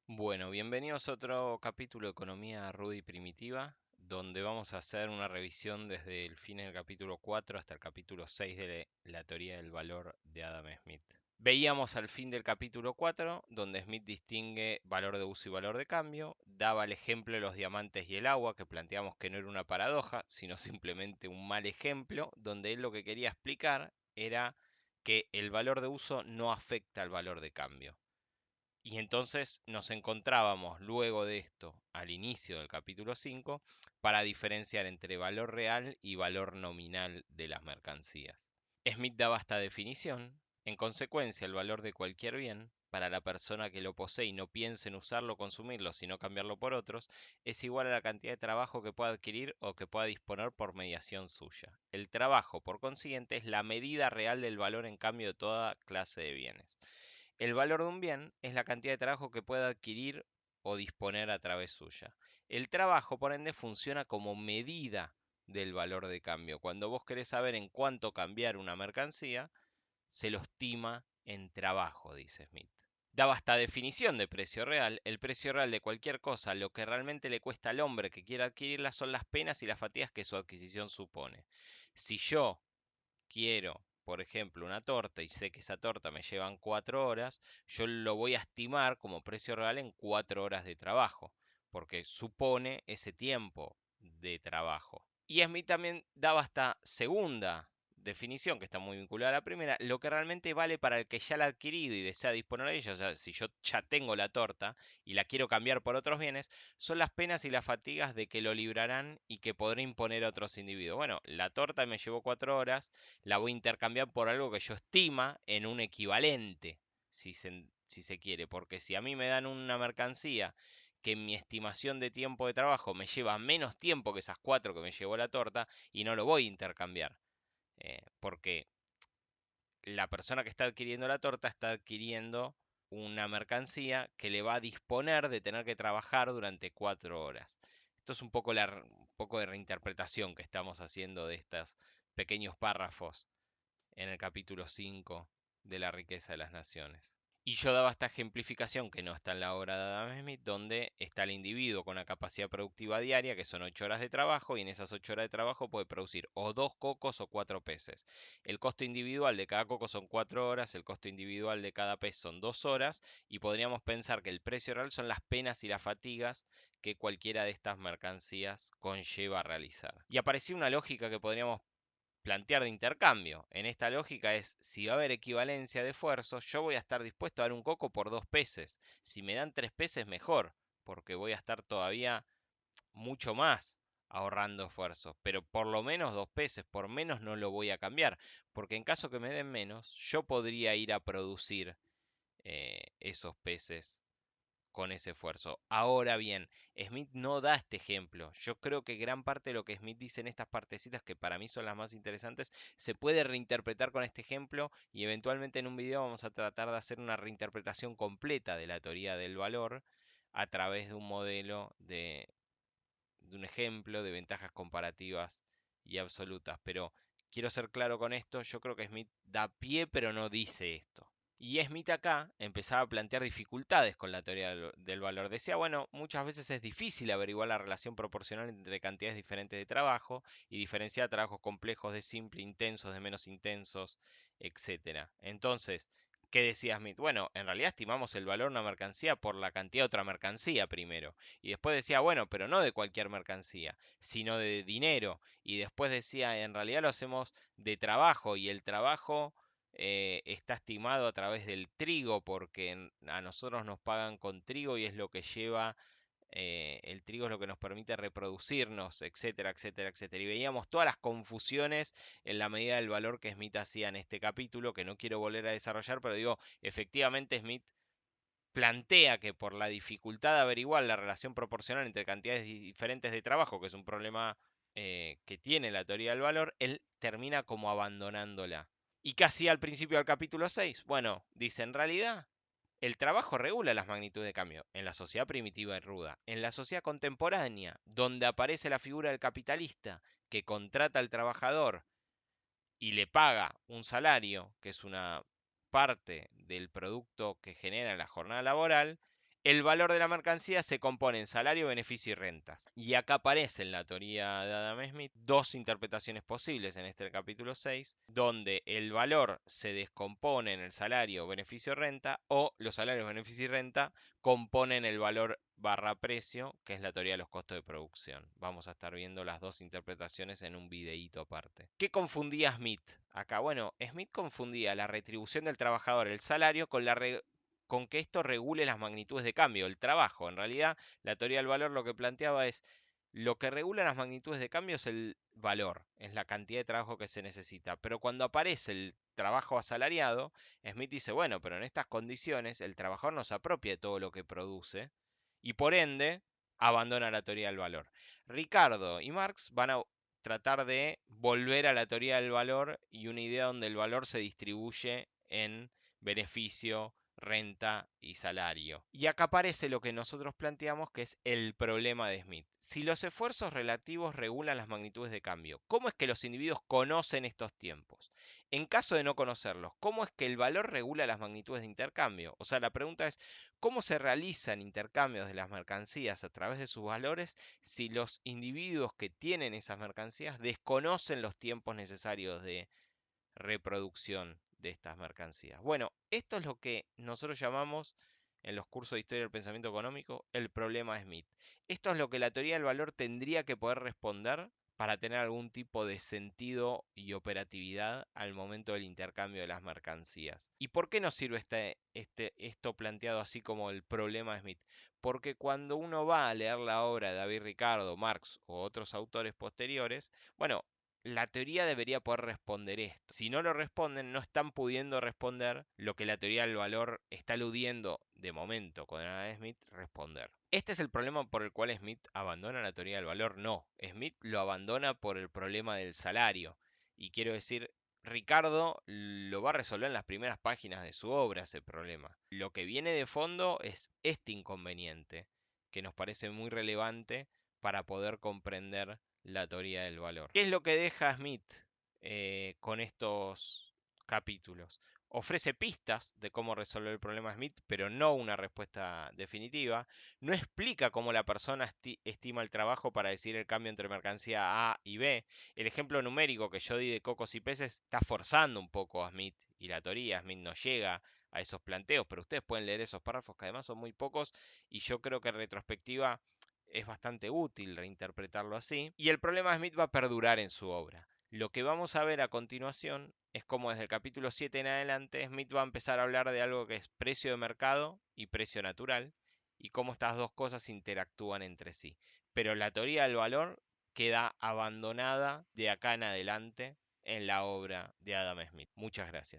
Bueno, bienvenidos a otro capítulo de Economía Ruda y Primitiva, donde vamos a hacer una revisión desde el fin del capítulo 4 hasta el capítulo 6 de la teoría del valor de Adam Smith. Veíamos al fin del capítulo 4, donde Smith distingue valor de uso y valor de cambio, daba el ejemplo de los diamantes y el agua, que planteamos que no era una paradoja, sino simplemente un mal ejemplo, donde él lo que quería explicar era que el valor de uso no afecta al valor de cambio. Y entonces nos encontrábamos luego de esto, al inicio del capítulo 5, para diferenciar entre valor real y valor nominal de las mercancías. Smith daba esta definición. En consecuencia, el valor de cualquier bien, para la persona que lo posee y no piensa en usarlo o consumirlo, sino cambiarlo por otros, es igual a la cantidad de trabajo que pueda adquirir o que pueda disponer por mediación suya. El trabajo, por consiguiente, es la medida real del valor en cambio de toda clase de bienes. El valor de un bien es la cantidad de trabajo que pueda adquirir o disponer a través suya. El trabajo, por ende, funciona como medida del valor de cambio. Cuando vos querés saber en cuánto cambiar una mercancía, se lo estima en trabajo, dice Smith. Daba esta definición de precio real. El precio real de cualquier cosa, lo que realmente le cuesta al hombre que quiera adquirirla, son las penas y las fatigas que su adquisición supone. Si yo quiero, por ejemplo, una torta y sé que esa torta me llevan 4 horas, yo lo voy a estimar como precio real en 4 horas de trabajo, porque supone ese tiempo de trabajo. Y Smith también daba esta segunda definición, que está muy vinculada a la primera, lo que realmente vale para el que ya la ha adquirido y desea disponer de ella. O sea, si yo ya tengo la torta y la quiero cambiar por otros bienes, son las penas y las fatigas de que lo librarán y que podré imponer a otros individuos. Bueno, la torta me llevó 4 horas, la voy a intercambiar por algo que yo estima en un equivalente, si se quiere, porque si a mí me dan una mercancía que en mi estimación de tiempo de trabajo me lleva menos tiempo que esas 4 que me llevó la torta, y no lo voy a intercambiar, porque la persona que está adquiriendo la torta está adquiriendo una mercancía que le va a disponer de tener que trabajar durante 4 horas. Esto es un poco de reinterpretación que estamos haciendo de estos pequeños párrafos en el capítulo 5 de la riqueza de las naciones. Y yo daba esta ejemplificación que no está en la obra de Adam Smith, donde está el individuo con una capacidad productiva diaria, que son 8 horas de trabajo, y en esas 8 horas de trabajo puede producir o 2 cocos o 4 peces. El costo individual de cada coco son 4 horas, el costo individual de cada pez son 2 horas, y podríamos pensar que el precio real son las penas y las fatigas que cualquiera de estas mercancías conlleva a realizar. Y aparecía una lógica que podríamos plantear de intercambio. En esta lógica es, si va a haber equivalencia de esfuerzos, yo voy a estar dispuesto a dar un coco por 2 peces. Si me dan 3 peces, mejor, porque voy a estar todavía mucho más ahorrando esfuerzos. Pero por lo menos 2 peces, por menos no lo voy a cambiar, porque en caso que me den menos, yo podría ir a producir esos peces con ese esfuerzo. Ahora bien, Smith no da este ejemplo. Yo creo que gran parte de lo que Smith dice en estas partecitas, que para mí son las más interesantes, se puede reinterpretar con este ejemplo, y eventualmente en un video vamos a tratar de hacer una reinterpretación completa de la teoría del valor a través de un modelo de un ejemplo de ventajas comparativas y absolutas. Pero quiero ser claro con esto, yo creo que Smith da pie pero no dice esto. Y Smith acá empezaba a plantear dificultades con la teoría del valor. Decía, bueno, muchas veces es difícil averiguar la relación proporcional entre cantidades diferentes de trabajo y diferenciar trabajos complejos de simple, intensos, de menos intensos, etcétera. Entonces, ¿qué decía Smith? Bueno, en realidad estimamos el valor de una mercancía por la cantidad de otra mercancía primero. Y después decía, bueno, pero no de cualquier mercancía, sino de dinero. Y después decía, en realidad lo hacemos de trabajo, y el trabajo está estimado a través del trigo, porque a nosotros nos pagan con trigo y es lo que lleva, el trigo es lo que nos permite reproducirnos, etcétera, etcétera, etcétera. Y veíamos todas las confusiones en la medida del valor que Smith hacía en este capítulo, que no quiero volver a desarrollar, pero digo, efectivamente Smith plantea que por la dificultad de averiguar la relación proporcional entre cantidades diferentes de trabajo, que es un problema que tiene la teoría del valor, él termina como abandonándola. ¿Y qué hacía al principio del capítulo 6? Bueno, dice, en realidad el trabajo regula las magnitudes de cambio en la sociedad primitiva y ruda. En la sociedad contemporánea, donde aparece la figura del capitalista que contrata al trabajador y le paga un salario, que es una parte del producto que genera la jornada laboral, El valor de la mercancía se compone en salario, beneficio y rentas. Y acá aparece en la teoría de Adam Smith dos interpretaciones posibles en este capítulo 6, donde el valor se descompone en el salario, beneficio, renta, o los salarios, beneficio y renta componen el valor barra precio, que es la teoría de los costos de producción. Vamos a estar viendo las dos interpretaciones en un videíto aparte. ¿Qué confundía Smith acá? Bueno, Smith confundía la retribución del trabajador, el salario, con que esto regule las magnitudes de cambio, el trabajo. En realidad, la teoría del valor lo que planteaba es lo que regula las magnitudes de cambio es el valor, es la cantidad de trabajo que se necesita. Pero cuando aparece el trabajo asalariado, Smith dice, bueno, pero en estas condiciones el trabajador no se apropia de todo lo que produce y por ende abandona la teoría del valor. Ricardo y Marx van a tratar de volver a la teoría del valor y una idea donde el valor se distribuye en beneficio, renta y salario. Y acá aparece lo que nosotros planteamos que es el problema de Smith. Si los esfuerzos relativos regulan las magnitudes de cambio, ¿cómo es que los individuos conocen estos tiempos? En caso de no conocerlos, ¿cómo es que el valor regula las magnitudes de intercambio? O sea, la pregunta es, ¿cómo se realizan intercambios de las mercancías a través de sus valores si los individuos que tienen esas mercancías desconocen los tiempos necesarios de reproducción de estas mercancías? Bueno, esto es lo que nosotros llamamos en los cursos de historia del pensamiento económico el problema Smith. Esto es lo que la teoría del valor tendría que poder responder para tener algún tipo de sentido y operatividad al momento del intercambio de las mercancías. ¿Y por qué nos sirve esto planteado así como el problema Smith? Porque cuando uno va a leer la obra de David Ricardo, Marx o otros autores posteriores, bueno, la teoría debería poder responder esto. Si no lo responden, no están pudiendo responder lo que la teoría del valor está aludiendo de momento con Adam Smith responder. ¿Este es el problema por el cual Smith abandona la teoría del valor? No, Smith lo abandona por el problema del salario. Y quiero decir, Ricardo lo va a resolver en las primeras páginas de su obra ese problema. Lo que viene de fondo es este inconveniente, que nos parece muy relevante para poder comprender la teoría del valor. ¿Qué es lo que deja Smith con estos capítulos? Ofrece pistas de cómo resolver el problema Smith, pero no una respuesta definitiva. No explica cómo la persona estima el trabajo para decidir el cambio entre mercancía A y B. El ejemplo numérico que yo di de cocos y peces está forzando un poco a Smith y la teoría. Smith no llega a esos planteos, pero ustedes pueden leer esos párrafos que además son muy pocos y yo creo que en retrospectiva es bastante útil reinterpretarlo así, y el problema de Smith va a perdurar en su obra. Lo que vamos a ver a continuación es cómo desde el capítulo 7 en adelante Smith va a empezar a hablar de algo que es precio de mercado y precio natural, y cómo estas dos cosas interactúan entre sí. Pero la teoría del valor queda abandonada de acá en adelante en la obra de Adam Smith. Muchas gracias.